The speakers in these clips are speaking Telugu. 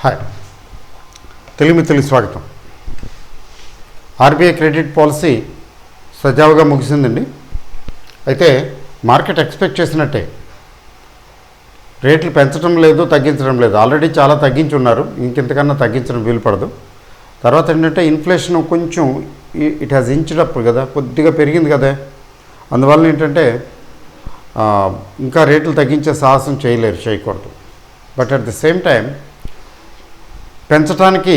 హాయ్, తెలుగు మిత్రులకు స్వాగతం. ఆర్బీఐ క్రెడిట్ పాలసీ సజావుగా ముగిసిందండి. అయితే మార్కెట్ ఎక్స్పెక్ట్ చేసినట్టే రేట్లు పెంచడం లేదు, తగ్గించడం లేదు. ఆల్రెడీ చాలా తగ్గించున్నారు, ఇంకెంతకన్నా తగ్గించడం వీలు పడదు. తర్వాత ఏంటంటే ఇన్ఫ్లేషన్ కొంచెం ఇట్ హ్యాస్ ఇంచ్డ్ అప్ కదా, కొద్దిగా పెరిగింది కదా. అందువల్ల ఏంటంటే ఇంకా రేట్లు తగ్గించే సాహసం చేయకూడదు. But at the same time పెంచడానికి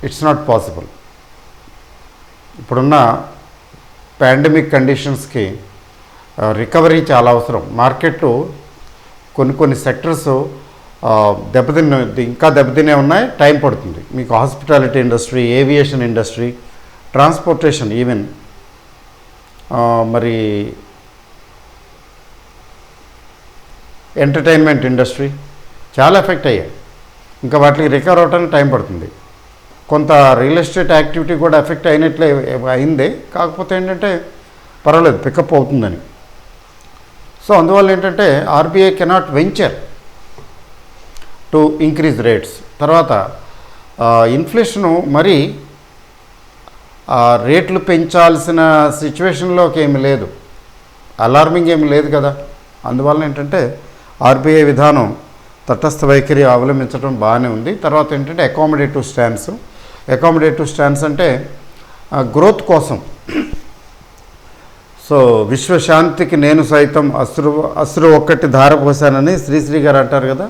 ఇట్స్ నాట్ పాసిబుల్. ఇప్పుడున్న పాండమిక్ కండిషన్స్కి రికవరీ చాలా అవసరం. మార్కెట్లు కొన్ని సెక్టర్స్ ఇంకా దెబ్బతినే ఉన్నాయి, టైం పడుతుంది. మీకు hospitality industry, aviation industry, transportation, even మరి ఎంటర్టైన్మెంట్ ఇండస్ట్రీ చాలా ఎఫెక్ట్ అయ్యాయి. ఇంకా వాటికి రికవర్ అవడానికి టైం పడుతుంది. కొంత రియల్ ఎస్టేట్ యాక్టివిటీ కూడా ఎఫెక్ట్ అయినట్లే అయింది. కాకపోతే ఏంటంటే పర్వాలేదు, పికప్ అవుతుందని. సో అందువల్ల ఏంటంటే RBI cannot venture to increase rates. తర్వాత ఇన్ఫ్లేషను మరి రేట్లు పెంచాల్సిన సిచ్యువేషన్లోకి ఏమి లేదు, అలార్మింగ్ ఏమి లేదు కదా. అందువల్ల ఏంటంటే ఆర్బీఐ విధానం తటస్థ వైఖరి అవలంబించడం బాగానే ఉంది. తర్వాత ఏంటంటే అకామిడేటివ్ స్టాన్స్ అంటే గ్రోత్ కోసం. సో విశ్వశాంతికి నేను సైతం అశ్రు ఒక్కటి ధారపోసానని శ్రీశ్రీ గారు అంటారు కదా,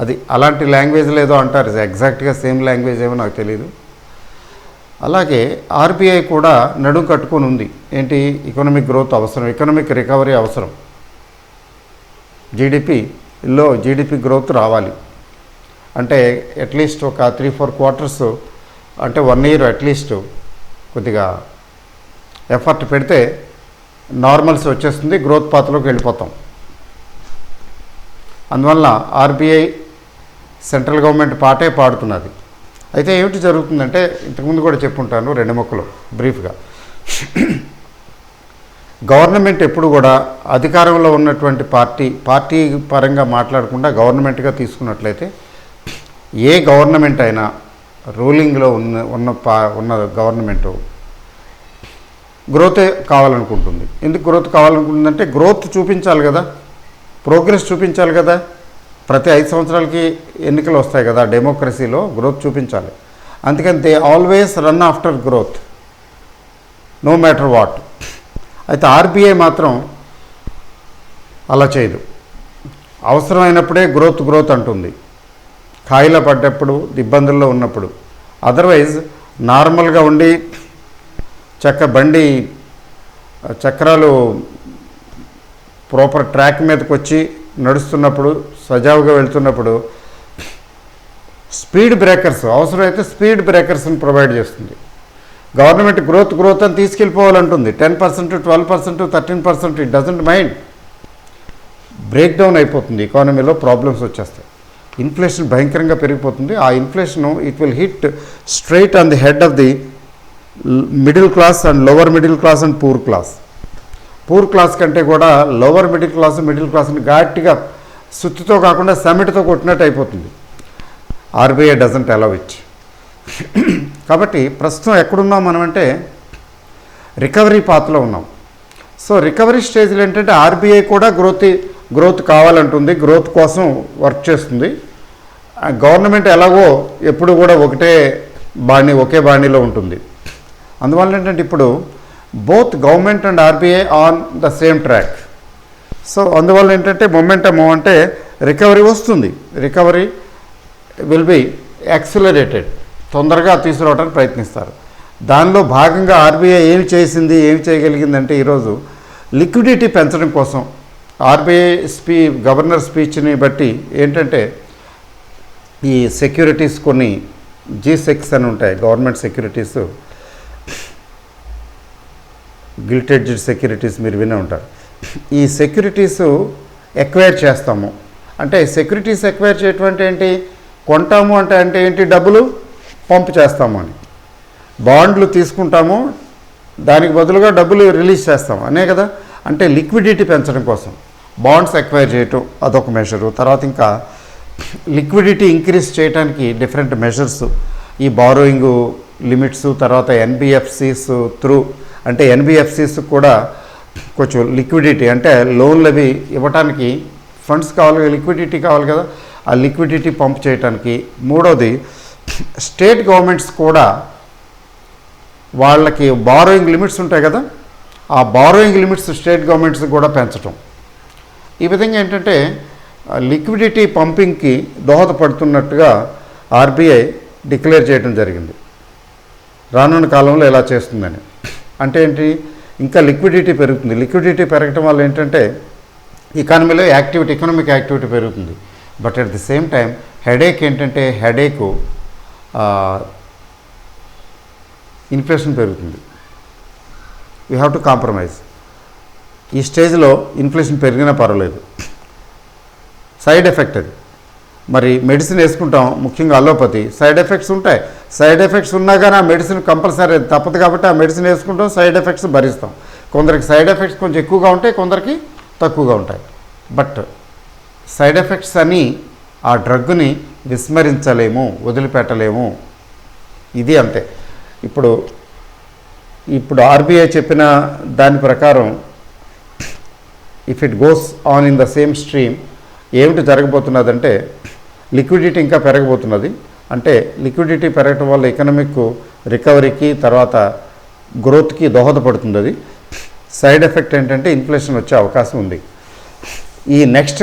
అది అలాంటి లాంగ్వేజ్లో ఏదో అంటారు. ఎగ్జాక్ట్గా సేమ్ లాంగ్వేజ్ ఏమో నాకు తెలియదు. అలాగే ఆర్బీఐ కూడా నడుం కట్టుకొని ఉంది. ఏంటి, ఎకనామిక్ గ్రోత్ అవసరం, ఎకనామిక్ రికవరీ అవసరం. జీడిపి గ్రోత్ రావాలి అంటే అట్లీస్ట్ ఒక 3-4 క్వార్టర్స్, అంటే 1 year అట్లీస్ట్ కొద్దిగా ఎఫర్ట్ పెడితే నార్మల్స్ వచ్చేస్తుంది, గ్రోత్ పాత్రలోకి వెళ్ళిపోతాం. అందువల్ల ఆర్బీఐ సెంట్రల్ గవర్నమెంట్ పాటే పాడుతున్నది. అయితే ఏమిటి జరుగుతుందంటే, ఇంతకుముందు కూడా చెప్పుంటాను 2 ముక్కలు బ్రీఫ్గా. గవర్నమెంట్ ఎప్పుడు కూడా అధికారంలో ఉన్నటువంటి పార్టీ పరంగా మాట్లాడకుండా గవర్నమెంట్గా తీసుకున్నట్లయితే, ఏ గవర్నమెంట్ అయినా రూలింగ్లో ఉన్న గవర్నమెంటు గ్రోతే కావాలనుకుంటుంది. ఎందుకు గ్రోత్ కావాలనుకుంటుందంటే, గ్రోత్ చూపించాలి కదా, ప్రోగ్రెస్ చూపించాలి కదా. ప్రతి 5 సంవత్సరాలకి ఎన్నికలు వస్తాయి కదా, డెమోక్రసీలో గ్రోత్ చూపించాలి. అందుకని they always run after growth, no matter what. అయితే ఆర్బీఐ మాత్రం అలా చేయదు. అవసరమైనప్పుడే గ్రోత్ అంటుంది, ఖాయిలా పడ్డప్పుడు, ఇబ్బందుల్లో ఉన్నప్పుడు. అదర్వైజ్ నార్మల్గా ఉండి బండి చక్రాలు ప్రాపర్ ట్రాక్ మీదకి వచ్చి నడుస్తున్నప్పుడు, సజావుగా వెళ్తున్నప్పుడు స్పీడ్ బ్రేకర్స్ అవసరమైతే స్పీడ్ బ్రేకర్స్ని ప్రొవైడ్ చేస్తుంది. గవర్నమెంట్ గ్రోత్ అని తీసుకెళ్ళిపోవాలంటుంది. 10%, 12%, 13%, it doesn't mind. Break down అయిపోతుంది, ఎకానమీలో ప్రాబ్లమ్స్ వచ్చేస్తాయి. ఇన్ఫ్లేషన్ భయంకరంగా పెరిగిపోతుంది. ఆ inflation it will hit straight on the head of the middle class and lower middle class and poor class కంటే కూడా లోవర్ మిడిల్ క్లాస్ని గట్టిగా సుత్తితో కాకుండా సెమెట్తో కొట్టినట్టు అయిపోతుంది. RBI doesn't allow it. కాబట్టి ప్రస్తుతం ఎక్కడున్నాం మనం అంటే రికవరీ పాత్లో ఉన్నాం. సో రికవరీ స్టేజ్లో ఏంటంటే ఆర్బీఐ కూడా గ్రోత్ కావాలంటుంది, గ్రోత్ కోసం వర్క్ చేస్తుంది. గవర్నమెంట్ ఎలాగో ఎప్పుడు కూడా ఒకే బాణీలో ఉంటుంది. అందువల్ల ఏంటంటే ఇప్పుడు both government and RBI on the same track. So అందువల్ల ఏంటంటే మొమెంటమ్ అంటే రికవరీ వస్తుంది, రికవరీ విల్ బి యాక్సిలరేటెడ్, తొందరగా తీసుకురావడానికి ప్రయత్నిస్తారు. దానిలో భాగంగా ఆర్బీఐ ఏమి చేయగలిగిందంటే ఈరోజు లిక్విడిటీ పెంచడం కోసం ఆర్బీఐ గవర్నర్ స్పీచ్ని బట్టి ఏంటంటే ఈ సెక్యూరిటీస్ కొన్ని G6 అని ఉంటాయి, గవర్నమెంట్ సెక్యూరిటీస్, గిల్టెడ్జ్ సెక్యూరిటీస్ మీరు వినే ఉంటారు. ఈ సెక్యూరిటీస్ ఎక్వైర్ చేస్తాము అంటే, సెక్యూరిటీస్ ఎక్వైర్ చేయటం అంటే ఏంటి, కొంటాము అంటే ఏంటి, డబ్బులు పంప్ చేస్తాము అని. బాండ్లు తీసుకుంటాము, దానికి బదులుగా డబ్బులు రిలీజ్ చేస్తాము అనే కదా. అంటే లిక్విడిటీ పెంచడం కోసం బాండ్స్ ఎక్వైర్ చేయటం అదొక మెషరు. తర్వాత ఇంకా లిక్విడిటీ ఇంక్రీజ్ చేయడానికి డిఫరెంట్ మెజర్స్, ఈ బారోయింగ్ లిమిట్స్, తర్వాత ఎన్బిఎఫ్సిస్ త్రూ, అంటే ఎన్బిఎఫ్సిస్ కూడా కొంచెం లిక్విడిటీ అంటే లోన్లు అవి ఇవ్వటానికి ఫండ్స్ కావాలి, లిక్విడిటీ కావాలి కదా, ఆ లిక్విడిటీ పంప్ చేయడానికి. మూడోది స్టేట్ గవర్నమెంట్స్ కూడా వాళ్ళకి బారోయింగ్ లిమిట్స్ ఉంటాయి కదా, ఆ బారోయింగ్ లిమిట్స్ స్టేట్ గవర్నమెంట్స్ కూడా పెంచడం. ఈ విధంగా ఏంటంటే లిక్విడిటీ పంపింగ్కి దోహదపడుతున్నట్టుగా ఆర్బీఐ డిక్లేర్ చేయడం జరిగింది. రానున్న కాలంలో ఇలా చేస్తుందని అంటే ఏంటి, ఇంకా లిక్విడిటీ పెరుగుతుంది. లిక్విడిటీ పెరగటం వల్ల ఏంటంటే ఎకానమీలో ఎకనామిక్ యాక్టివిటీ పెరుగుతుంది. But at the same time headache ఏంటంటే ఇన్ఫ్లేషన్ పెరుగుతుంది. We have to compromise. ఈ స్టేజ్లో ఇన్ఫ్లేషన్ పెరిగినా పర్వాలేదు, సైడ్ ఎఫెక్ట్ అది. మరి మెడిసిన్ వేసుకుంటాం, ముఖ్యంగా అలోపతి, సైడ్ ఎఫెక్ట్స్ ఉంటాయి. సైడ్ ఎఫెక్ట్స్ ఉన్నా కానీ ఆ మెడిసిన్ కంపల్సరీ తప్పదు కాబట్టి ఆ మెడిసిన్ వేసుకుంటాం, సైడ్ ఎఫెక్ట్స్ భరిస్తాం. కొందరికి సైడ్ ఎఫెక్ట్స్ కొంచెం ఎక్కువగా ఉంటాయి, కొందరికి తక్కువగా ఉంటాయి. బట్ సైడ్ ఎఫెక్ట్స్ అని ఆ డ్రగ్ని విస్మరించలేము, వదిలిపెట్టలేము. ఇది అంతే. ఇప్పుడు ఆర్బీఐ చెప్పిన దాని ప్రకారం if it goes on in the same stream ఏమిటి జరగబోతున్నదంటే లిక్విడిటీ ఇంకా పెరగబోతున్నది. అంటే లిక్విడిటీ పెరగటం వల్ల ఎకనామిక్ రికవరీకి తర్వాత గ్రోత్కి దోహదపడుతుంది. అది సైడ్ ఎఫెక్ట్ ఏంటంటే ఇన్ఫ్లేషన్ వచ్చే అవకాశం ఉంది. ఈ నెక్స్ట్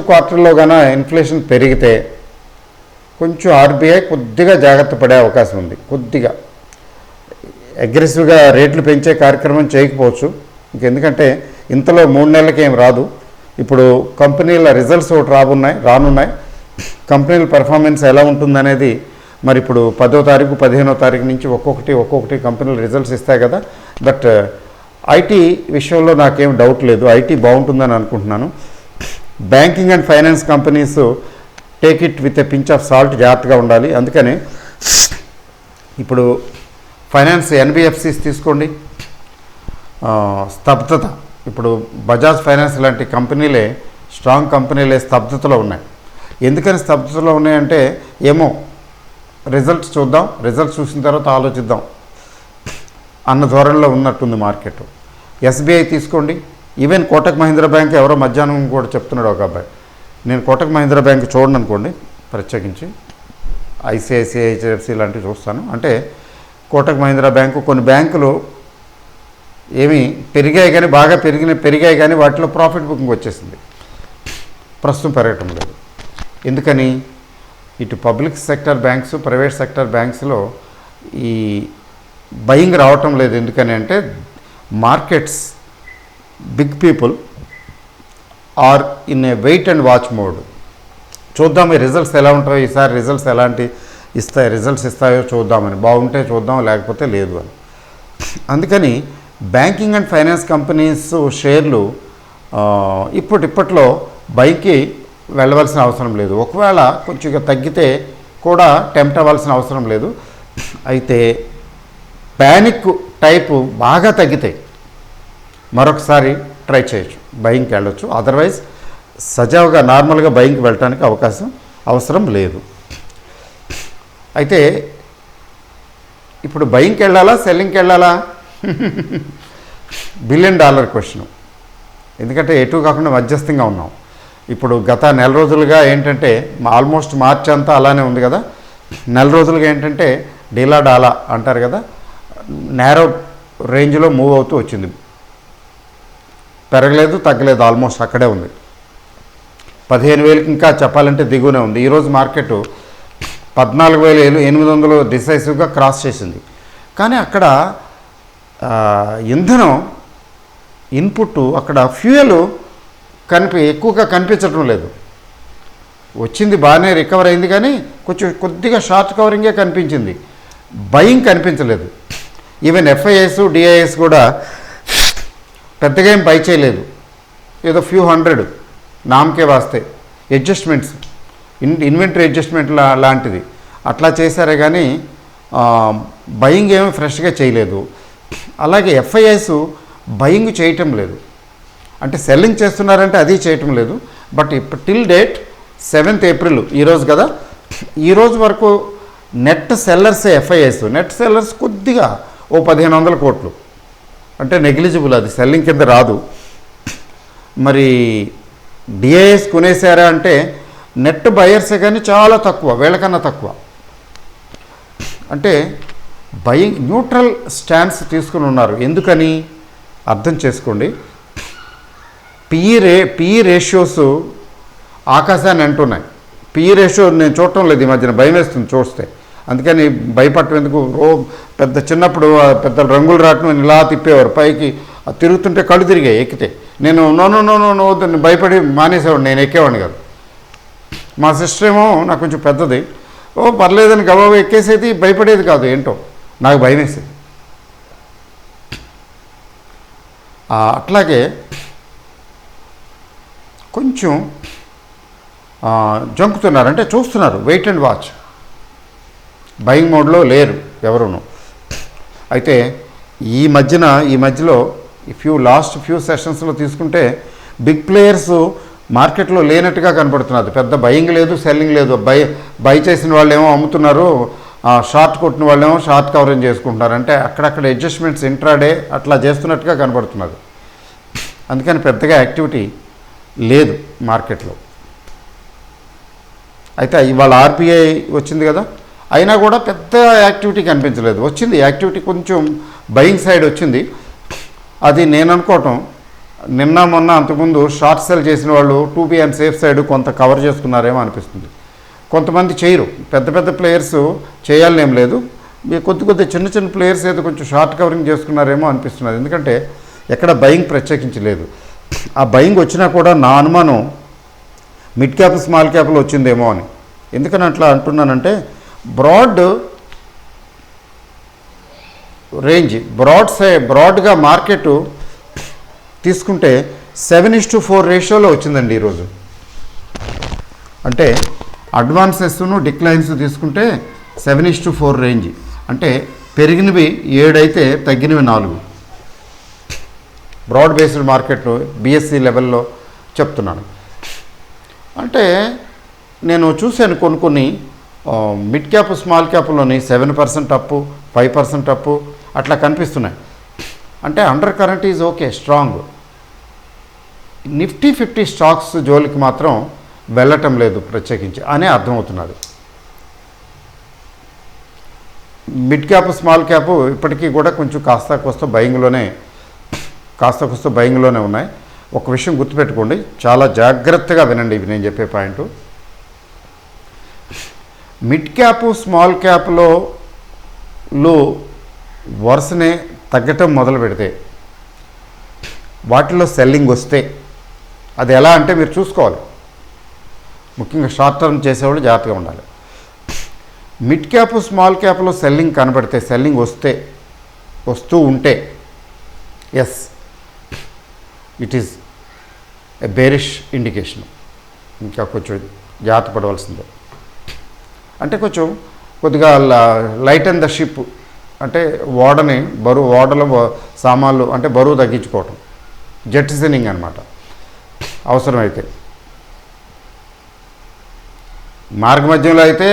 క్వార్టర్లో గాన ఇన్ఫ్లేషన్ పెరిగితే కొంచెం ఆర్బీఐ కొద్దిగా జాగ్రత్త పడే అవకాశం ఉంది. కొద్దిగా అగ్రెసివ్గా రేట్లు పెంచే కార్యక్రమం చేయకపోవచ్చు, ఎందుకంటే ఇంతలో 3 నెలలకి ఏం రాదు. ఇప్పుడు కంపెనీల రిజల్ట్స్ ఒకటి రానున్నాయి. కంపెనీల పెర్ఫార్మెన్స్ ఎలా ఉంటుందనేది మరి ఇప్పుడు 10వ తారీఖు 15వ తారీఖు నుంచి ఒక్కొక్కటి కంపెనీల రిజల్ట్స్ ఇస్తాయి కదా. బట్ ఐటీ విషయంలో నాకేం డౌట్ లేదు, ఐటీ బాగుంటుందని అనుకుంటున్నాను. Banking and finance companies take it with a pinch of salt, జాగ్రత్తగా ఉండాలి. అందుకని ఇప్పుడు ఫైనాన్స్ ఎన్బిఎఫ్సిస్ తీసుకోండి, స్తబ్దత. ఇప్పుడు బజాజ్ ఫైనాన్స్ లాంటి కంపెనీలే, స్ట్రాంగ్ కంపెనీలే స్తబ్దతలో ఉన్నాయి. ఎందుకని స్తబ్దతలో ఉన్నాయంటే ఏమో రిజల్ట్స్ చూద్దాం, రిజల్ట్స్ చూసిన తర్వాత ఆలోచిద్దాం అన్న ధోరణిలో ఉన్నట్టుంది మార్కెట్. ఎస్బీఐ తీసుకోండి, ఈవెన్ కోటక్ మహీంద్రా బ్యాంక్ ఎవరో మధ్యాహ్నం కూడా చెప్తున్నాడు ఒక అబ్బాయి. నేను కోటక్ మహీంద్రా బ్యాంక్ చూడండి అనుకోండి, ప్రత్యేకించి ఐసిఐసిఐ, హెచ్డిఎఫ్సి లాంటివి చూస్తాను. అంటే కోటక్ మహీంద్రా బ్యాంకు, కొన్ని బ్యాంకులు ఏమి పెరిగాయి కానీ బాగా పెరిగాయి కానీ వాటిలో ప్రాఫిట్ బుకింగ్ వచ్చేసింది, ప్రస్తుతం పెరగటం లేదు. ఎందుకని ఇటు public sector banks, private sector బ్యాంక్స్లో ఈ బయింగ్ రావటం లేదు. ఎందుకని అంటే markets, big people are in a wait and watch mode. చూద్దాం ఈ రిజల్ట్స్ ఎలా ఉంటాయో, ఈసారి రిజల్ట్స్ రిజల్ట్స్ ఇస్తాయో చూద్దామని, బాగుంటే చూద్దాం లేకపోతే లేదు అని. అందుకని బ్యాంకింగ్ అండ్ ఫైనాన్స్ కంపెనీస్ షేర్లు ఇప్పట్లో బైకి వెళ్ళవలసిన అవసరం లేదు. ఒకవేళ కొంచెం తగ్గితే కూడా టెంప్ట్ అవ్వాల్సిన అవసరం లేదు. అయితే ప్యానిక్ టైపు బాగా తగ్గితే మరొకసారి ట్రై చేయొచ్చు, బయింగ్కి వెళ్ళొచ్చు. అదర్వైజ్ సజావుగా నార్మల్గా బయింగ్కి వెళ్ళడానికి అవసరం లేదు. అయితే ఇప్పుడు బయింగ్కి వెళ్ళాలా, సెల్లింగ్కి వెళ్ళాలా? $1 బిలియన్ క్వశ్చన్. ఎందుకంటే ఎటు కాకుండా మధ్యస్థంగా ఉన్నాం. ఇప్పుడు గత నెల రోజులుగా ఏంటంటే ఆల్మోస్ట్ మార్చి అంతా అలానే ఉంది కదా. నెల రోజులుగా ఏంటంటే డీలా డాలా అంటారు కదా, నేరో రేంజ్లో మూవ్ అవుతూ వచ్చింది. పెరగలేదు, తగ్గలేదు, ఆల్మోస్ట్ అక్కడే ఉంది. 15,000కి ఇంకా చెప్పాలంటే దిగునే ఉంది. ఈరోజు మార్కెట్ 14,800 డిసైసివ్గా క్రాస్ చేసింది. కానీ అక్కడ ఇంధనం ఇన్పుట్, అక్కడ ఫ్యూయల్ ఎక్కువగా కనిపించడం లేదు. వచ్చింది బాగానే, రికవర్ అయింది, కానీ కొద్దిగా షార్ట్ కవరింగే కనిపించింది, బయింగ్ కనిపించలేదు. ఈవెన్ ఎఫ్ఐఎస్, డిఐఎస్ కూడా పెద్దగా ఏం బై చేయలేదు. ఏదో ఫ్యూ హండ్రెడ్ నామకే వాస్తే అడ్జస్ట్మెంట్స్, ఇన్వెంటరీ అడ్జస్ట్మెంట్ లాంటిది అట్లా చేశారే కానీ బయింగ్ ఏమీ ఫ్రెష్గా చేయలేదు. అలాగే ఎఫ్ఐఎస్ బయింగ్ చేయటం లేదు, అంటే సెల్లింగ్ చేస్తున్నారంటే అది చేయటం లేదు. బట్ ఇప్పుడు టిల్ డేట్ 7th ఏప్రిల్ ఈరోజు కదా, ఈరోజు వరకు net sellers FIs, net sellers కొద్దిగా ఓ 1500 కోట్లు, అంటే నెగ్లిజిబుల్, అది సెల్లింగ్ కింద రాదు. మరి డిఐఎస్ కొనేసారా అంటే నెట్ బయర్సే కానీ చాలా తక్కువ, వీళ్ళకన్నా తక్కువ. అంటే బయింగ్ న్యూట్రల్ స్టాన్స్ తీసుకుని ఉన్నారు. ఎందుకని అర్థం చేసుకోండి. పిఈ రేషియోస్ ఆకాశాన్ని అంటున్నాయి. పిఈ రేషియో నేను చూడటం లేదు ఈ మధ్యన, భయం వేస్తుంది చూస్తే. అందుకని భయపడటం ఎందుకు. పెద్ద చిన్నప్పుడు పెద్ద రంగులు రావటం ఇలా తిప్పేవారు పైకి, తిరుగుతుంటే కళ్ళు తిరిగాయి ఎక్కితే. నేను నో వద్దని భయపడి మానేసేవాడు, నేను ఎక్కేవాడిని కాదు. మా సిస్టర్ ఏమో నాకు కొంచెం పెద్దది, పర్లేదని గబాబా ఎక్కేసేది, భయపడేది కాదు. ఏంటో నాకు భయం వేసేది. అట్లాగే కొంచెం జంకుతున్నారు, అంటే చూస్తున్నారు, వెయిట్ అండ్ వాచ్, బయింగ్ మోడ్లో లేరు ఎవరును. అయితే ఈ మధ్యలో లాస్ట్ ఫ్యూ సెషన్స్లో తీసుకుంటే బిగ్ ప్లేయర్స్ మార్కెట్లో లేనట్టుగా కనపడుతున్నారు. పెద్ద బయింగ్ లేదు, సెల్లింగ్ లేదు. బై చేసిన వాళ్ళేమో అమ్ముతున్నారు, షార్ట్ కొట్టిన వాళ్ళేమో షార్ట్ కవరింగ్ చేసుకుంటున్నారు. అంటే అక్కడక్కడ అడ్జస్ట్మెంట్స్ ఇంట్రాడే అట్లా చేస్తున్నట్టుగా కనపడుతున్నది. అందుకని పెద్దగా యాక్టివిటీ లేదు మార్కెట్లో. అయితే ఇవాళ ఆర్బీఐ వచ్చింది కదా, అయినా కూడా పెద్ద యాక్టివిటీ కనిపించలేదు. వచ్చింది యాక్టివిటీ, కొంచెం బయింగ్ సైడ్ వచ్చింది. అది నేను అనుకోవటం నిన్న మొన్న అంతకుముందు షార్ట్ సెల్ చేసిన వాళ్ళు 2B అండ్ సేఫ్ సైడ్ కొంత కవర్ చేసుకున్నారేమో అనిపిస్తుంది. కొంతమంది చేయరు, పెద్ద ప్లేయర్స్ చేయాలనేం లేదు, కొద్ది చిన్న ప్లేయర్స్ అయితే కొంచెం షార్ట్ కవరింగ్ చేసుకున్నారేమో అనిపిస్తున్నది. ఎందుకంటే ఎక్కడ బయింగ్ ప్రత్యేకించి లేదు. ఆ బయింగ్ వచ్చినా కూడా నా అనుమానం మిడ్ క్యాప్ స్మాల్ క్యాప్లో వచ్చిందేమో అని. ఎందుకని అట్లా అంటున్నానంటే బ్రాడ్ రేంజ్, బ్రాడ్గా మార్కెట్ తీసుకుంటే 7:4 రేషియోలో వచ్చిందండి ఈరోజు. అంటే అడ్వాన్సెస్ను డిక్లైన్స్ తీసుకుంటే 7:4 రేంజ్. అంటే పెరిగినవి 7 అయితే తగ్గినవి 4. బ్రాడ్ బేస్డ్ మార్కెట్ బిఎస్సి లెవెల్లో చెప్తున్నాను. అంటే నేను చూశాను కొన్ని మిడ్ క్యాప్ స్మాల్ క్యాప్లోని 7% అప్పు, 5% అప్పు అట్లా కనిపిస్తున్నాయి. అంటే under current is okay, strong. Nifty 50 stocks జోలికి మాత్రం వెళ్ళటం లేదు ప్రత్యేకించి అనే అర్థమవుతున్నది. మిడ్ క్యాప్ స్మాల్ క్యాప్ ఇప్పటికీ కూడా కొంచెం కాస్త కోస్త బయింగ్లోనే ఉన్నాయి. ఒక విషయం గుర్తుపెట్టుకోండి, చాలా జాగ్రత్తగా వినండి ఇవి నేను చెప్పే పాయింట్. మిడ్ క్యాప్ స్మాల్ క్యాప్లో వరుసనే తగ్గటం మొదలు పెడితే, వాటిలో సెల్లింగ్ వస్తే అది ఎలా అంటే మీరు చూసుకోవాలి. ముఖ్యంగా షార్ట్ టర్మ్ చేసేవాళ్ళు జాగ్రత్తగా ఉండాలి. మిడ్ క్యాప్ స్మాల్ క్యాప్లో సెల్లింగ్ కనబడితే, సెల్లింగ్ వస్తూ ఉంటే yes it is a bearish indication. ఇంకా కొంచెం జాగ్రత్త పడవలసిందే. అంటే కొద్దిగా లైట్ అండ్ ద షిప్, అంటే ఓడలో సామాన్లు అంటే బరువు తగ్గించుకోవటం, జెట్టిసనింగ్ అనమాట. అవసరమైతే మార్గమధ్యంలో అయితే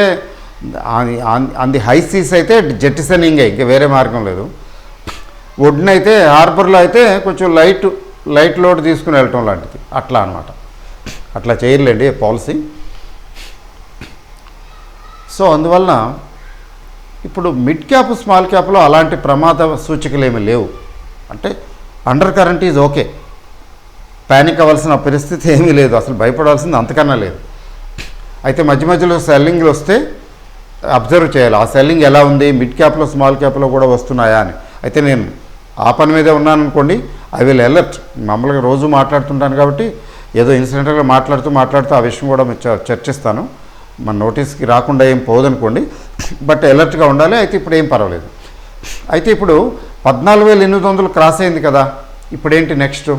అంది హై సీస్ అయితే జెట్టిసనింగే, ఇంకా వేరే మార్గం లేదు. ఒడ్డునైతే హార్బర్లో అయితే కొంచెం లైట్ లోడ్ తీసుకుని వెళ్ళటం లాంటిది అట్లా అనమాట. అట్లా చేయలేండి పాలసీ. సో అందువలన ఇప్పుడు మిడ్ క్యాప్ స్మాల్ క్యాప్లో అలాంటి ప్రమాద సూచికలు ఏమీ లేవు. అంటే under current is okay, panic అవ్వాల్సిన పరిస్థితి ఏమీ లేదు, అసలు భయపడాల్సింది అంతకన్నా లేదు. అయితే మధ్యలో సెల్లింగ్లు వస్తే అబ్జర్వ్ చేయాలి, ఆ సెల్లింగ్ ఎలా ఉంది, మిడ్ క్యాప్లో స్మాల్ క్యాప్లో కూడా వస్తున్నాయా అని. అయితే నేను ఆ పని మీదే ఉన్నాను అనుకోండి, ఐ విల్ అలర్ట్. మామూలుగా రోజు మాట్లాడుతుంటాను కాబట్టి ఏదో ఇన్సిడెంట్గా మాట్లాడుతూ ఆ విషయం కూడా చర్చిస్తాను. మన నోటీస్కి రాకుండా ఏం పోదనుకోండి, బట్ అలర్ట్గా ఉండాలి. అయితే ఇప్పుడు ఏం పర్వాలేదు. అయితే ఇప్పుడు 14,800 క్రాస్ అయింది కదా, ఇప్పుడేంటి నెక్స్ట్?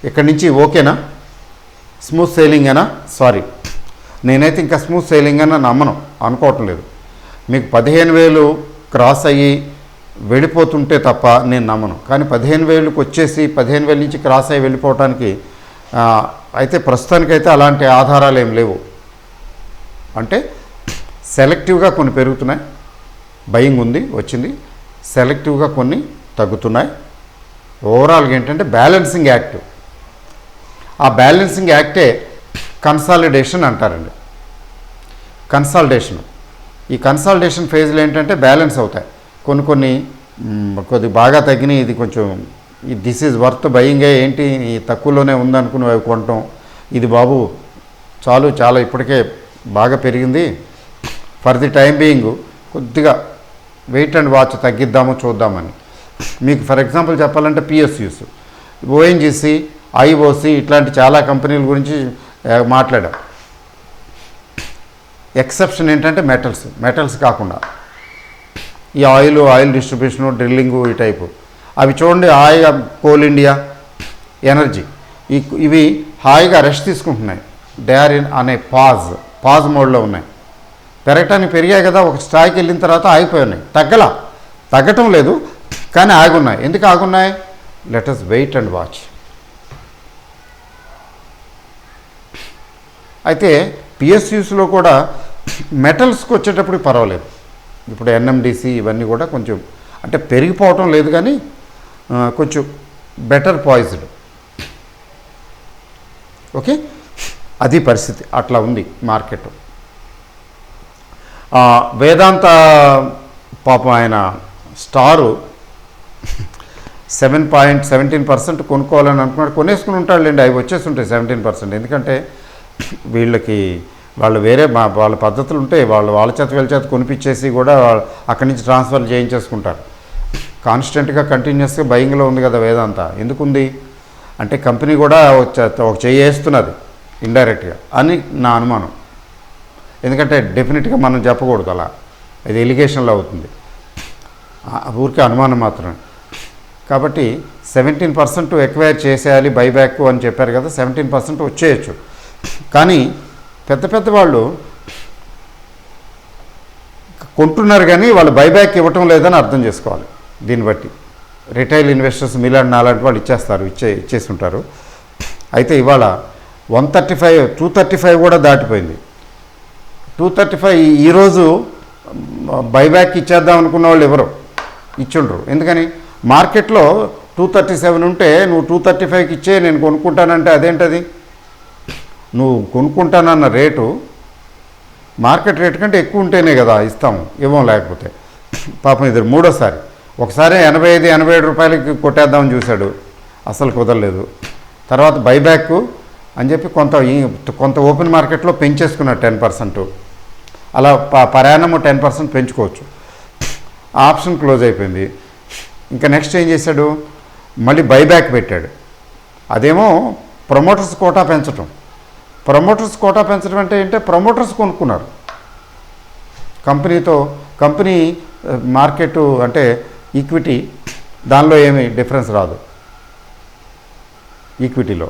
ఇక్కడి నుంచి ఓకేనా, స్మూత్ సెయిలింగేనా? సారీ, నేనైతే ఇంకా స్మూత్ సెయిలింగ్ అని అనుకోవటం లేదు. మీకు 15,000 క్రాస్ అయ్యి వెళ్ళిపోతుంటే తప్ప నేను నమ్మను. కానీ 15,000కి వచ్చేసి 15,000 నుంచి క్రాస్ అయ్యి వెళ్ళిపోవటానికి అయితే ప్రస్తుతానికైతే అలాంటి ఆధారాలు ఏం లేవు. అంటే సెలెక్టివ్గా కొన్ని పెరుగుతున్నాయి, బయింగ్ ఉంది వచ్చింది, సెలెక్టివ్గా కొన్ని తగ్గుతున్నాయి. ఓవరాల్గా ఏంటంటే బ్యాలెన్సింగ్ యాక్ట్, ఆ బ్యాలెన్సింగ్ యాక్టే కన్సాలిడేషన్ అంటారండి. ఈ కన్సాలిడేషన్ ఫేజ్లో ఏంటంటే బ్యాలెన్స్ అవుతాయి, కొన్ని కొద్ది బాగా తగ్గినాయి, ఇది కొంచెం దిస్ ఈజ్ వర్త్ బయింగే, ఏంటి ఈ తక్కువలోనే ఉందనుకుని అవి కొనటం, ఇది బాబు చాలా ఇప్పటికే బాగా పెరిగింది, ఫర్ ది టైం బీయింగ్ కొద్దిగా వెయిట్ అండ్ వాచ్ తగ్గిద్దాము చూద్దామని. మీకు ఫర్ ఎగ్జాంపుల్ చెప్పాలంటే పిఎస్యూస్, ఓఎన్జీసీ, ఐఓసి ఇట్లాంటి చాలా కంపెనీల గురించి మాట్లాడాం. ఎక్సెప్షన్ ఏంటంటే మెటల్స్ కాకుండా ఈ ఆయిల్ డిస్ట్రిబ్యూషను, డ్రిల్లింగు ఈ టైపు అవి చూడండి, హాయిగా కోల్ ఇండియా, ఎనర్జీ ఇవి హాయిగా రెస్ట్ తీసుకుంటున్నాయి. దే ఆర్ ఇన్ అనే పాజ్ మోడ్లో ఉన్నాయి. పెరగటానికి పెరిగాయి కదా, ఒక స్థాయికి వెళ్ళిన తర్వాత ఆగిపోయి ఉన్నాయి. తగ్గటం లేదు కానీ ఆగున్నాయి. ఎందుకు ఆగున్నాయి? Let us wait and watch. అయితే పిఎస్యూస్లో కూడా మెటల్స్కి వచ్చేటప్పుడు పర్వాలేదు. ఇప్పుడు ఎన్ఎండిసి ఇవన్నీ కూడా కొంచెం అంటే పెరిగిపోవటం లేదు కానీ కొంచెం బెటర్ పాయిజ్డ్. ఓకే, అది పరిస్థితి, అట్లా ఉంది మార్కెట్. వేదాంత పాపం ఆయన స్టారు 7.17% కొనుక్కోవాలని అనుకున్నాడు, కొనేసుకుని ఉంటాడులేండి, అవి వచ్చేస్తుంటాయి 17%. ఎందుకంటే వాళ్ళు వేరే వాళ్ళ పద్ధతులు ఉంటాయి, వాళ్ళ చేత వీళ్ళ చేత కొనిపించేసి కూడా అక్కడి నుంచి ట్రాన్స్ఫర్ చేయించేసుకుంటారు. కాన్స్టెంట్గా కంటిన్యూస్గా బయింగ్లో ఉంది కదా వేదాంత. ఎందుకుంది అంటే కంపెనీ కూడా ఒక చేస్తున్నది ఇండైరెక్ట్గా అని నా అనుమానం. ఎందుకంటే డెఫినెట్గా మనం చెప్పకూడదు అలా, ఇది ఎలిగేషన్లో అవుతుంది, ఊరికే అనుమానం మాత్రమే. కాబట్టి 17% ఎక్వైర్ చేసేయాలి బైబ్యాక్ అని చెప్పారు కదా, 17% వచ్చేయచ్చు. కానీ పెద్ద వాళ్ళు కొంటున్నారు కానీ వాళ్ళు బైబ్యాక్ ఇవ్వటం లేదని అర్థం చేసుకోవాలి. దీన్ని బట్టి రిటైల్ ఇన్వెస్టర్స్ నాలాంటి వాళ్ళు ఇచ్చేసి ఉంటారు. అయితే ఇవాళ 135, 235 కూడా దాటిపోయింది. 235 ఈరోజు బైబ్యాక్ ఇచ్చేద్దాం అనుకున్న వాళ్ళు ఎవరు ఇచ్చుండ్రు. ఎందుకని మార్కెట్లో 237 ఉంటే నువ్వు 235కి ఇచ్చే నేను కొనుక్కుంటానంటే అదేంటది? నువ్వు కొనుక్కుంటానన్న రేటు మార్కెట్ రేటు కంటే ఎక్కువ ఉంటేనే కదా ఇస్తాము, ఇవ్వం లేకపోతే. పాపం ఇది మూడోసారి. ఒకసారి 85, 87 రూపాయలకి కొట్టేద్దామని చూశాడు, అసలు కుదరలేదు. తర్వాత బైబ్యాక్ అని చెప్పి కొంత ఓపెన్ మార్కెట్లో పెంచేసుకున్నాడు 10%. అలా పరాయణము 10% పెంచుకోవచ్చు. ఆప్షన్ క్లోజ్ అయిపోయింది. ఇంకా నెక్స్ట్ ఏం చేశాడు, మళ్ళీ బైబ్యాక్ పెట్టాడు. అదేమో ప్రమోటర్స్ కోటా పెంచటం. ప్రమోటర్స్ కోటా పెంచడం అంటే ఏంటంటే ప్రమోటర్స్ కొనుక్కున్నారు కంపెనీ మార్కెట్ అంటే ఈక్విటీ, దానిలో ఏమీ డిఫరెన్స్ రాదు ఈక్విటీలో.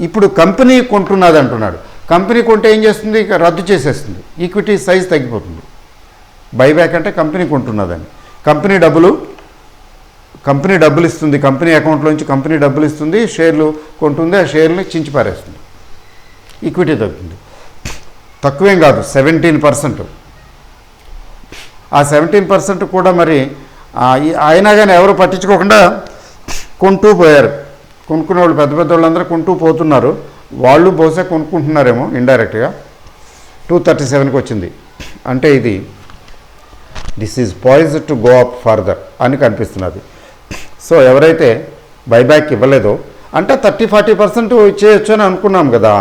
ఇప్పుడు కంపెనీ కొంటున్నది అంటున్నాడు. కంపెనీ కొంటే ఏం చేస్తుంది? ఇక రద్దు చేసేస్తుంది, ఈక్విటీ సైజ్ తగ్గిపోతుంది. బైబ్యాక్ అంటే కంపెనీ కొంటున్నదని. కంపెనీ డబ్బులు ఇస్తుంది, కంపెనీ అకౌంట్లోంచి కంపెనీ డబ్బులు ఇస్తుంది, షేర్లు కొంటుంది, ఆ షేర్ని చించి పారేస్తుంది, ఈక్విటీ తగ్గుతుంది. తక్కువేం కాదు, 17%. ఆ 17% కూడా మరి అయినా కానీ ఎవరు పట్టించుకోకుండా కొంటూ పోయారు. కొనుక్కునే వాళ్ళు పెద్ద వాళ్ళందరూ కొంటూ పోతున్నారు. వాళ్ళు బహుశా కొనుక్కుంటున్నారేమో ఇండైరెక్ట్గా. 237కి వచ్చింది అంటే this is poised to go up further అని కనిపిస్తున్నది. సో ఎవరైతే బైబ్యాక్ ఇవ్వలేదో అంటే 30-40% ఇచ్చేయచ్చు అని అనుకున్నాం కదా,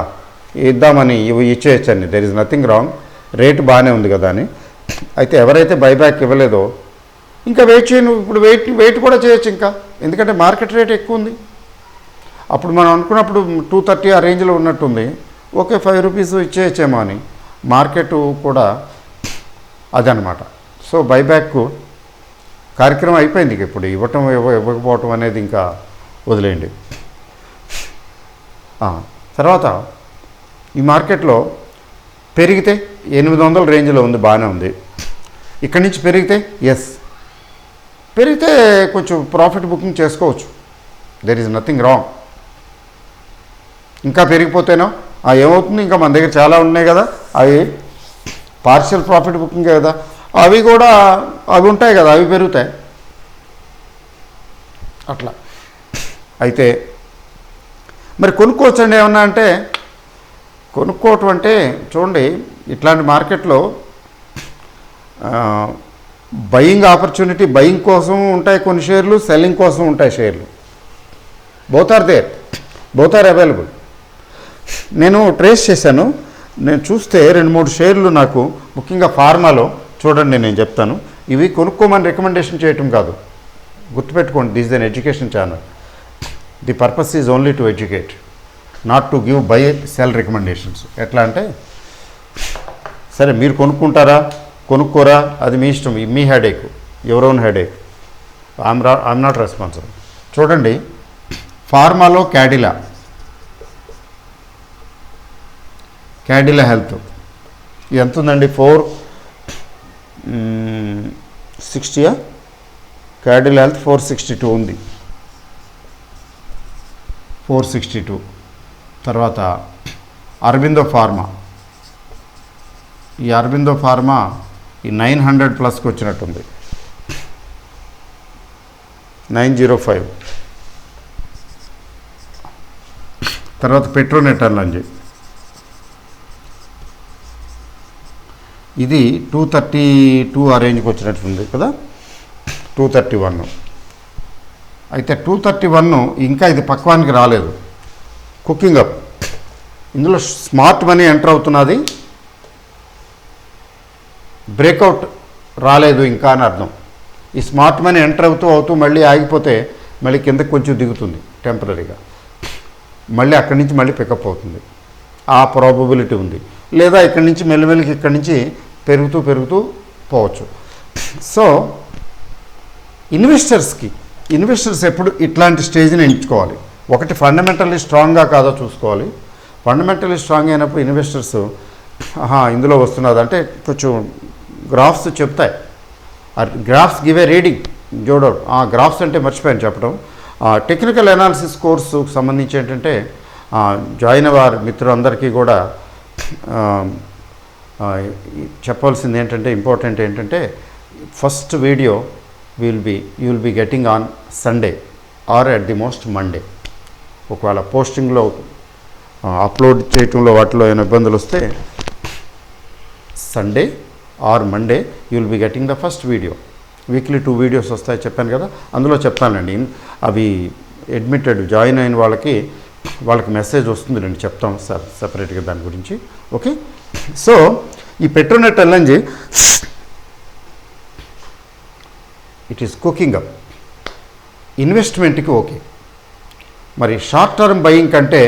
ఇద్దామని ఇచ్చేయచ్చని, there is nothing wrong, rate బాగానే ఉంది కదా అని. అయితే ఎవరైతే బైబ్యాక్ ఇవ్వలేదో ఇంకా వెయిట్ చేయను. ఇప్పుడు వెయిట్ కూడా చేయొచ్చు ఇంకా, ఎందుకంటే మార్కెట్ రేట్ ఎక్కువ ఉంది. అప్పుడు మనం అనుకున్నప్పుడు 230 ఆ రేంజ్లో ఉన్నట్టుంది. ఓకే, 5 రూపీస్ ఇచ్చేయచ్చేమో అని. మార్కెట్ కూడా అదనమాట. సో బైబ్యాక్ కార్యక్రమం అయిపోయింది. ఇప్పుడు ఇవ్వకపోవటం అనేది ఇంకా వదిలేయండి. తర్వాత ఈ మార్కెట్లో పెరిగితే 800 రేంజ్లో ఉంది, బాగానే ఉంది. ఇక్కడి నుంచి పెరిగితే కొంచెం ప్రాఫిట్ బుకింగ్ చేసుకోవచ్చు, దెర్ ఈజ్ నథింగ్ రాంగ్. ఇంకా పెరిగిపోతేనో ఏమవుతుంది, ఇంకా మన దగ్గర చాలా ఉన్నాయి కదా, అవి పార్షియల్ ప్రాఫిట్ బుకింగ్ కదా, అవి కూడా అవి ఉంటాయి కదా, అవి పెరుగుతాయి అట్లా. అయితే మరి కొనుక్కోవచ్చండి ఏమన్నా అంటే, కొనుక్కోవటం అంటే చూడండి, ఇట్లాంటి మార్కెట్లో బయింగ్ ఆపర్చునిటీ, బయింగ్ కోసం ఉంటాయి కొన్ని షేర్లు, సెల్లింగ్ కోసం ఉంటాయి షేర్లు. Both are there, both are available. నేను ట్రేస్ చేశాను, నేను చూస్తే 2-3 షేర్లు నాకు, ముఖ్యంగా ఫార్మాలో చూడండి, నేను చెప్తాను. ఇవి కొనుక్కోమని రికమెండేషన్ చేయటం కాదు, గుర్తుపెట్టుకోండి. This is an education channel. The purpose is only to educate, not to give buy sell recommendations. ఎట్లా అంటే, సరే మీరు కొనుక్కుంటారా కొనుక్కోరా అది మీ ఇష్టం, మీ headache, your own headache. I'm not responsible. చూడండి, ఫార్మాలో క్యాడిలా హెల్త్ ఎంత ఉందండి? 460. క్యాడిలా హెల్త్ 462 ఉంది, 462. తర్వాత అరబిందో ఫార్మా, ఈ అరబిందో ఫార్మా ఈ 900+ వచ్చినట్టుంది, 905. తర్వాత పెట్రోనెట్ అర్లాంజీ, ఇది 232 ఆ రేంజ్కి వచ్చినట్టుంది కదా, 231. అయితే 231 ఇంకా ఇది పక్వానికి రాలేదు, కుకింగ్ అప్. ఇందులో స్మార్ట్ మనీ ఎంటర్ అవుతున్నది, బ్రేక్అవుట్ రాలేదు ఇంకా అని అర్థం. ఈ స్మార్ట్ మనీ ఎంటర్ అవుతూ మళ్ళీ ఆగిపోతే మళ్ళీ కిందకి కొంచెం దిగుతుంది టెంపరీగా, మళ్ళీ అక్కడి నుంచి మళ్ళీ పికప్ అవుతుంది, ఆ ప్రాబబిలిటీ ఉంది. లేదా ఇక్కడి నుంచి మెల్లిమెల్లికి ఇక్కడి నుంచి పెరుగుతూ పోవచ్చు. సో ఇన్వెస్టర్స్ ఎప్పుడు ఇట్లాంటి స్టేజ్ని ఎంచుకోవాలి. ఒకటి, ఫండమెంటల్లీ స్ట్రాంగ్గా కాదో చూసుకోవాలి. ఫండమెంటల్లీ స్ట్రాంగ్ అయినప్పుడు ఇన్వెస్టర్స్ ఇందులో వస్తున్నది అంటే కొంచెం గ్రాఫ్స్ చెప్తాయి. Graphs give a reading Jodo. Graphs అంటే మర్చిపోయాను చెప్పడం. టెక్నికల్ అనాలిసిస్ కోర్సుకు సంబంధించి ఏంటంటే జాయిన్ వారి మిత్రులందరికీ కూడా చెప్పాల్సింది ఏంటంటే, ఇంపార్టెంట్ ఏంటంటే, first video you will be getting on Sunday or at the most Monday. ఒకవేళ పోస్టింగ్లో అప్లోడ్ చేయటంలో వాటిలో ఏమైనా ఇబ్బందులు వస్తే Sunday or Monday you will be getting the first video. Weekly 2 videos వస్తాయి చెప్పాను కదా, అందులో చెప్తానండి. అవి అడ్మిటెడ్ జాయిన్ అయిన వాళ్ళకి మెసేజ్ వస్తుంది, నేను చెప్తాం సార్ సపరేట్గా దాని గురించి. ఓకే, సో ఈ Petronet LNG it is cooking up, ఇన్వెస్ట్మెంట్కి ఓకే. మరి షార్ట్ టర్మ్ బయింగ్ కంటే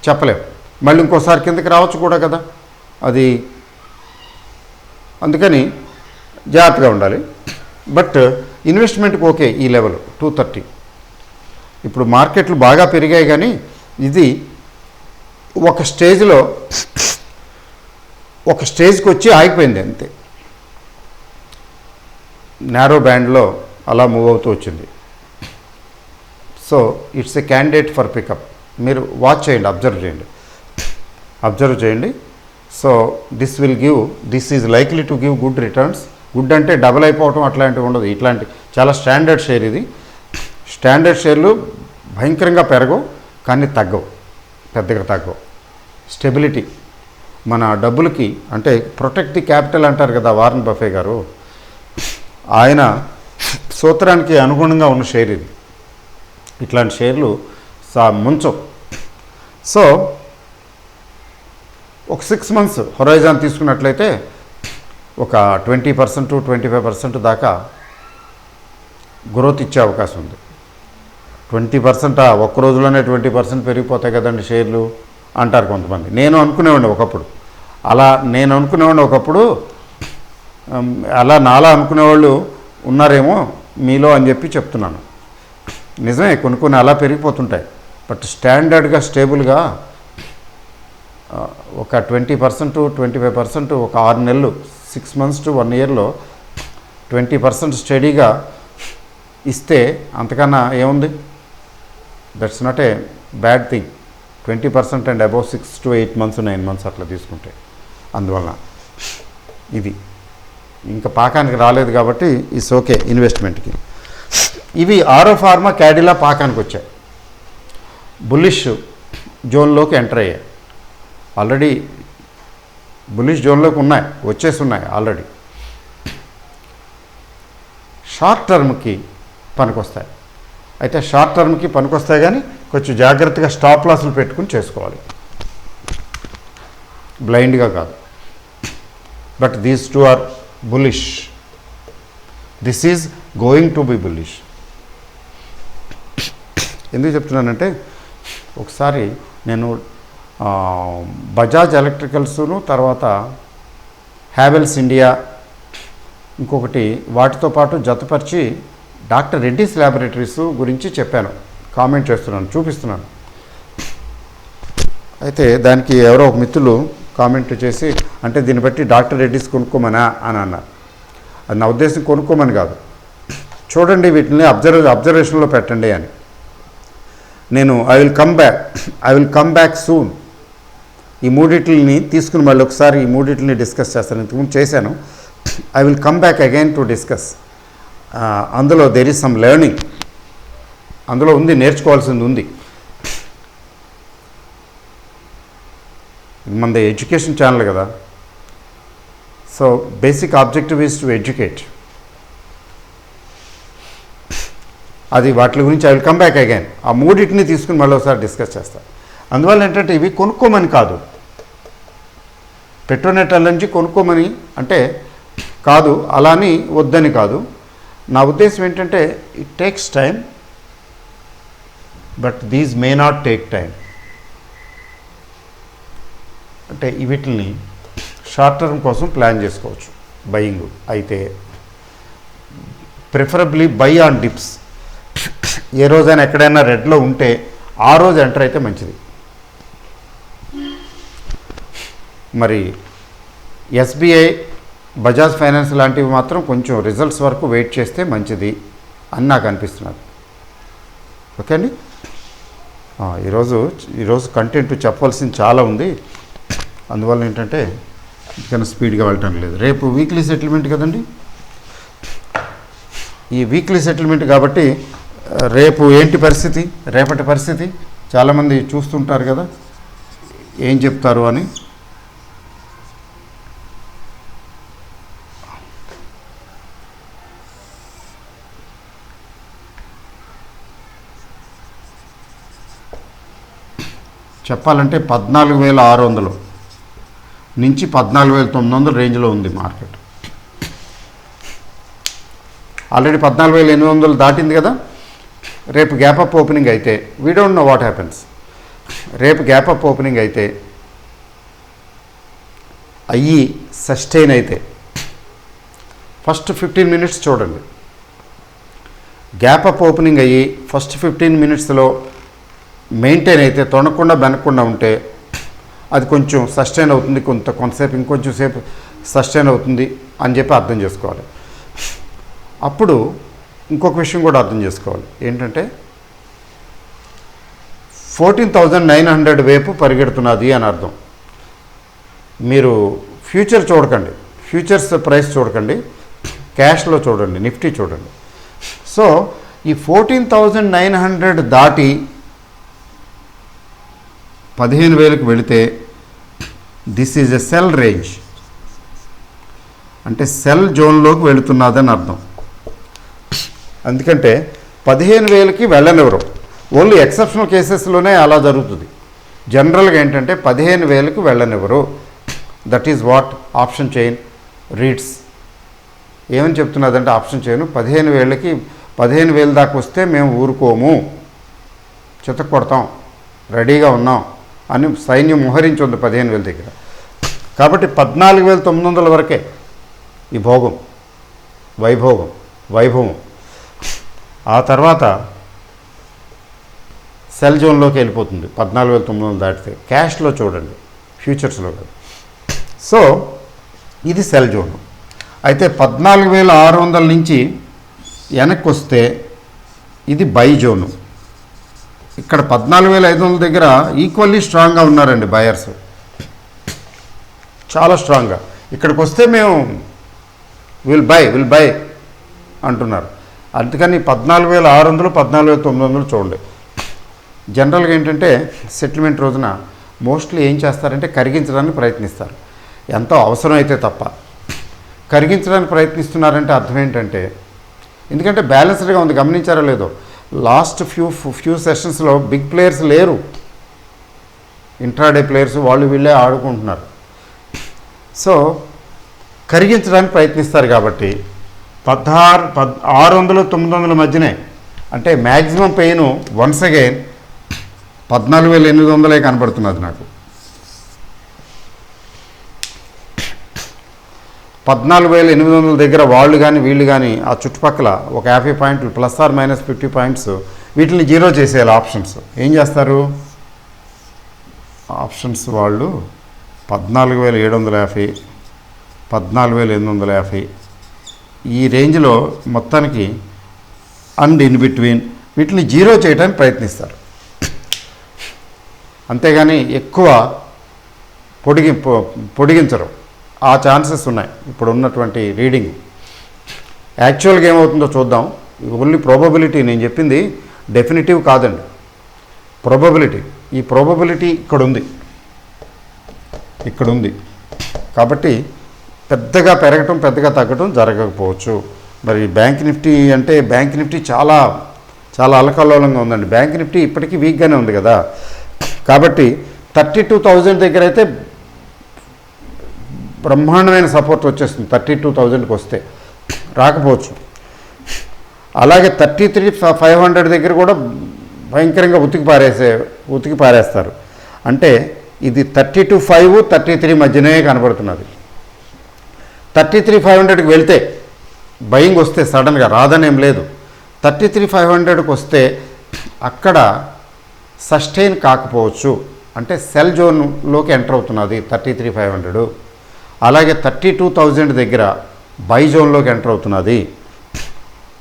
చెప్పలేం, మళ్ళీ ఇంకోసారి కిందకి రావచ్చు కూడా కదా అది, అందుకని జాగ్రత్తగా ఉండాలి. బట్ ఇన్వెస్ట్మెంట్కి ఓకే ఈ లెవెల్ 230. ఇప్పుడు మార్కెట్లు బాగా పెరిగాయి, కానీ ఇది ఒక స్టేజ్కి వచ్చి ఆగిపోయింది అంతే. నారో బ్యాండ్లో అలా మూవ్ అవుతూ వచ్చింది. So it's a candidate for pickup. మీరు వాచ్ చేయండి, అబ్జర్వ్ చేయండి. So this is likely to give good returns. Good అంటే డబుల్ అయిపోవటం అట్లాంటివి ఉండదు. ఇట్లాంటి చాలా స్టాండర్డ్ షేర్ ఇది. స్టాండర్డ్ షేర్లు భయంకరంగా పెరగవు, కానీ పెద్దగా తగ్గవు. స్టెబిలిటీ మన డబ్బులకి, అంటే ప్రొటెక్ట్ ది క్యాపిటల్ అంటారు కదా వారన్ బఫే గారు, ఆయన సూత్రానికి అనుగుణంగా ఉన్న షేర్ ఇది. ఇట్లాంటి షేర్లు ముంచవు. సో ఒక 6 months హొరైజాన్ తీసుకున్నట్లయితే ఒక 20% 25% దాకా గ్రోత్ ఇచ్చే అవకాశం ఉంది. 20% ఒక్క రోజులోనే 20% పెరిగిపోతాయి కదండి షేర్లు అంటారు కొంతమంది. నేను అనుకునేవాడిని ఒకప్పుడు, అలా నాలా అనుకునేవాళ్ళు ఉన్నారేమో మీలో అని చెప్పి చెప్తున్నాను. నిజమే, కొన్ని అలా పెరిగిపోతుంటాయి. బట్ స్టాండర్డ్గా స్టేబుల్గా ఒక 20% 25% ఒక 6 నెలలు 6 months to 1 yearలో 20% స్టడీగా ఇస్తే అంతకన్నా ఏముంది? That's not a bad thing. 20% and above 6 to 8 months 9 months అట్లా తీసుకుంటే. అందువలన ఇది ఇంకా పాకానికి రాలేదు కాబట్టి ఇట్స్ ఓకే ఇన్వెస్ట్మెంట్కి. ఇవి ఆరో ఫార్మా క్యాడిలా పాకానికి వచ్చాయి, బుల్లిష్ జోన్లోకి ఎంటర్ అయ్యాయి. ఆల్రెడీ బుల్లిష్ జోన్లోకి వచ్చేసి ఉన్నాయి ఆల్రెడీ. షార్ట్ టర్మ్కి పనికొస్తాయి. అయితే షార్ట్ టర్మ్కి పనికొస్తాయి కానీ కొంచెం జాగ్రత్తగా స్టాప్ లాస్లు పెట్టుకుని చేసుకోవాలి, బ్లైండ్గా కాదు. But these two are bullish. This is going to be bullish. ఎందుకు చెప్తున్నానంటే ఒకసారి నేను బజాజ్ ఎలక్ట్రికల్స్ను తర్వాత హ్యావెల్స్ ఇండియా ఇంకొకటి వాటితో పాటు జతపరిచి డాక్టర్ రెడ్డిస్ ల్యాబొరేటరీస్ గురించి చెప్పాను, కామెంట్ చేస్తున్నాను, చూపిస్తున్నాను. అయితే దానికి ఎవరో ఒక మిత్రులు కామెంట్ చేసి, అంటే దీన్ని బట్టి డాక్టర్ రెడ్డిస్ కొనుక్కోమనా అని అన్నారు. అది నా ఉద్దేశం కొనుక్కోమని కాదు, చూడండి వీటిని అబ్జర్వేషన్లో పెట్టండి అని. నేను I will come back soon. ఈ మూడిట్లని తీసుకుని మళ్ళీ ఒకసారి ఈ మూడిట్లని డిస్కస్ చేస్తాను. ఇంతకుముందు చేశాను. I will come back again to discuss. అందులో దెర్ ఈజ్ సమ్ లెర్నింగ్, అందులో ఉంది, నేర్చుకోవాల్సింది ఉంది. ఇది మనది ఎడ్యుకేషన్ ఛానల్ కదా. So basic objective is to educate. అది వాటి గురించి I will come back again. ఆ మూడింటిని తీసుకుని మళ్ళీ ఒకసారి డిస్కస్ చేస్తాను. అందువల్ల ఏంటంటే ఇవి కొనుక్కోమని కాదు, పెట్రోనెట్ నుంచి కొనుక్కోమని అంటే కాదు, అలా అని వద్దని కాదు. నా ఉద్దేశం ఏంటంటే it takes time, but these may not take time. అంటే వీటిని షార్ట్ టర్మ్ కోసం ప్లాన్ చేసుకోవచ్చు బయింగ్. అయితే ప్రిఫరబ్లీ బై ఆన్ డిప్స్. ఏ రోజైనా ఎక్కడైనా రెడ్లో ఉంటే ఆ రోజు ఎంటర్ అయితే మంచిది. మరి ఎస్బీఐ, బజాజ్ ఫైనాన్స్ లాంటివి మాత్రం కొంచెం రిజల్ట్స్ వరకు వెయిట్ చేస్తే మంచిది అని నాకు అనిపిస్తున్నది. ఓకే అండి. ఈరోజు కంటెంట్ చెప్పవలసింది చాలా ఉంది. అందువల్ల ఏంటంటే ఇంకన్నా స్పీడ్గా వెళ్ళటం లేదు. రేపు వీక్లీ సెటిల్మెంట్ కదండి, ఈ వీక్లీ సెటిల్మెంట్ కాబట్టి రేపు ఏంటి పరిస్థితి, రేపటి పరిస్థితి చాలామంది చూస్తుంటారు కదా, ఏం చెప్తారు అని. చెప్పాలంటే 14,600 నుంచి 14,900 రేంజ్లో ఉంది మార్కెట్. ఆల్రెడీ 14,800 దాటింది కదా. రేపు గ్యాప్ అప్ ఓపెనింగ్ అయితే we don't know what happens. రేపు గ్యాప్ అప్ ఓపెనింగ్ అయితే అయ్యి సస్టైన్ అయితే ఫస్ట్ 15 minutes చూడండి. గ్యాప్ అప్ ఓపెనింగ్ అయ్యి ఫస్ట్ 15 minutesలో మెయింటైన్ అయితే, తొనకుండా బెనకుండా ఉంటే అది కొంచెం సస్టైన్ అవుతుంది, కొంతసేపు ఇంకొంచెం సేపు సస్టైన్ అవుతుంది అని చెప్పి అర్థం చేసుకోవాలి. అప్పుడు ఇంకొక విషయం కూడా అర్థం చేసుకోవాలి, ఏంటంటే 14,900 వైపు పరిగెడుతున్నది అని అర్థం. మీరు ఫ్యూచర్ చూడకండి, ఫ్యూచర్స్ ప్రైస్ చూడకండి, క్యాష్లో చూడండి, నిఫ్టీ చూడండి. సో ఈ 14,900 దాటి 15,000కి వెళితే this is a cell range, అంటే సెల్ జోన్లోకి వెళుతున్నదని అర్థం. ఎందుకంటే 15,000కి వెళ్ళనివ్వరు, ఓన్లీ ఎక్సెప్షనల్ కేసెస్లోనే అలా జరుగుతుంది. జనరల్గా ఏంటంటే 15,000కి వెళ్ళనివ్వరు. That is what option chain reads. ఏమని చెప్తున్నదంటే ఆప్షన్ చైన్ 15,000 దాకా వస్తే మేము ఊరుకోము, చితక కొడతాం, రెడీగా ఉన్నాం అని సైన్యం మోహరించి ఉంది 15,000 దగ్గర. కాబట్టి 14,900 వరకే ఈ భోగం, వైభవం. ఆ తర్వాత సెల్ జోన్లోకి వెళ్ళిపోతుంది 14,900 దాటితే. క్యాష్లో చూడండి, ఫ్యూచర్స్లో కాదు. సో ఇది సెల్ జోన్. అయితే 14,600 నుంచి వెనక్కి వస్తే ఇది బై జోను. ఇక్కడ 14,500 దగ్గర ఈక్వల్లీ స్ట్రాంగ్గా ఉన్నారండి బయర్స్, చాలా స్ట్రాంగ్గా. ఇక్కడికి వస్తే మేము విల్ బై అంటున్నారు. అందుకని 14,600, 14,900 చూడండి. జనరల్గా ఏంటంటే సెటిల్మెంట్ రోజున మోస్ట్లీ ఏం చేస్తారంటే కరిగించడానికి ప్రయత్నిస్తారు, ఎంతో అవసరం అయితే తప్ప. కరిగించడానికి ప్రయత్నిస్తున్నారంటే అర్థం ఏంటంటే, ఎందుకంటే బ్యాలెన్స్డ్గా ఉంది, గమనించారో లేదో, లాస్ట్ ఫ్యూ సెషన్స్లో బిగ్ ప్లేయర్స్ లేరు, ఇంట్రాడే ప్లేయర్స్ వాళ్ళు వీళ్ళే ఆడుకుంటున్నారు. సో కరిగించడానికి ప్రయత్నిస్తారు కాబట్టి 600-900 మధ్యనే, అంటే మ్యాక్సిమం పెయిన్ వన్స్ అగైన్ 14,800 కనబడుతున్నది నాకు. 14,800 దగ్గర వాళ్ళు కానీ వీళ్ళు కానీ ఆ చుట్టుపక్కల ఒక 50 పాయింట్లు ±50 పాయింట్స్ వీటిని జీరో చేసేయాలి. ఆప్షన్స్ ఏం చేస్తారు, ఆప్షన్స్ వాళ్ళు 14,750, 14,850 ఈ రేంజ్లో మొత్తానికి అండ్ ఇన్ బిట్వీన్ వీటిని జీరో చేయడానికి ప్రయత్నిస్తారు. అంతేగాని ఎక్కువ పొడిగించరు. ఆ ఛాన్సెస్ ఉన్నాయి ఇప్పుడు ఉన్నటువంటి రీడింగ్. యాక్చువల్గా ఏమవుతుందో చూద్దాం. ఓన్లీ ప్రాబబిలిటీ, నేను చెప్పింది డెఫినిటివ్ కాదండి, ప్రాబబిలిటీ. ఈ ప్రాబబిలిటీ ఇక్కడ ఉంది కాబట్టి పెద్దగా పెరగటం పెద్దగా తగ్గటం జరగకపోవచ్చు. మరి బ్యాంక్ నిఫ్టీ అంటే బ్యాంక్ నిఫ్టీ చాలా చాలా అలకల్లోలంగా ఉందండి. బ్యాంక్ నిఫ్టీ ఇప్పటికీ వీక్గానే ఉంది కదా, కాబట్టి 32,000 దగ్గర అయితే బ్రహ్మాండమైన సపోర్ట్ వచ్చేస్తుంది. 32,000కి వస్తే రాకపోవచ్చు. అలాగే 33,500 దగ్గర కూడా భయంకరంగా ఉతికి పారేస్తారు. అంటే ఇది 32,500, 33 మధ్యనే కనబడుతున్నది. 33,500కి వెళ్తే బయింగ్ వస్తే సడన్గా రాదనేం లేదు. 33,500కి వస్తే అక్కడ సస్టైన్ కాకపోవచ్చు, అంటే సెల్ జోన్లోకి ఎంటర్ అవుతున్నది 33,500. అలాగే 32,000 దగ్గర బై జోన్లోకి ఎంటర్ అవుతున్నది.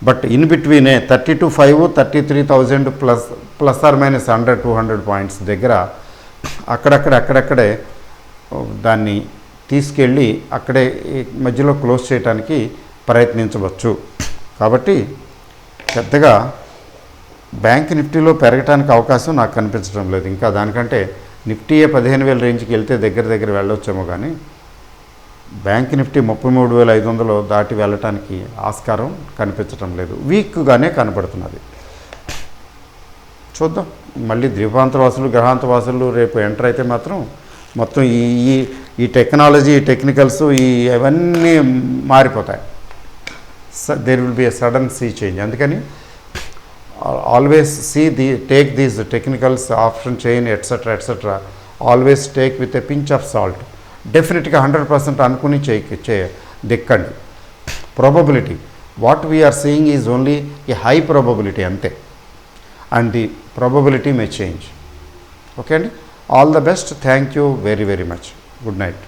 బట్ ఇన్ బిట్వీనే 32,500, 33,000 ±100-200 పాయింట్స్ దగ్గర అక్కడక్కడే దాన్ని తీసుకెళ్ళి అక్కడే మధ్యలో క్లోజ్ చేయడానికి ప్రయత్నించవచ్చు. కాబట్టి పెద్దగా బ్యాంక్ నిఫ్టీలో పెరగడానికి అవకాశం నాకు కనిపించడం లేదు. ఇంకా దానికంటే నిఫ్టీయే 15,000 రేంజ్కి వెళ్తే దగ్గర వెళ్ళొచ్చేమో, కానీ బ్యాంక్ నిఫ్టీ 33,500 దాటి వెళ్ళటానికి ఆస్కారం కనిపించడం లేదు, వీక్గానే కనపడుతున్నది. చూద్దాం. మళ్ళీ ద్వీపాంతరవాసులు గ్రహాంతవాసులు రేపు ఎంటర్ అయితే మాత్రం మొత్తం ఈ టెక్నాలజీ, టెక్నికల్స్ ఇవన్నీ మారిపోతాయి. There will be a sudden sea change. అందుకని always take these technicals, option chain etcetera always take with a pinch of salt. డెఫినెట్గా 100% అనుకుని దిక్కండి. Probability what we are seeing is only a high probability అంతే, and the probability may change. Okay అండి, all the best. Thank you very much. Good night.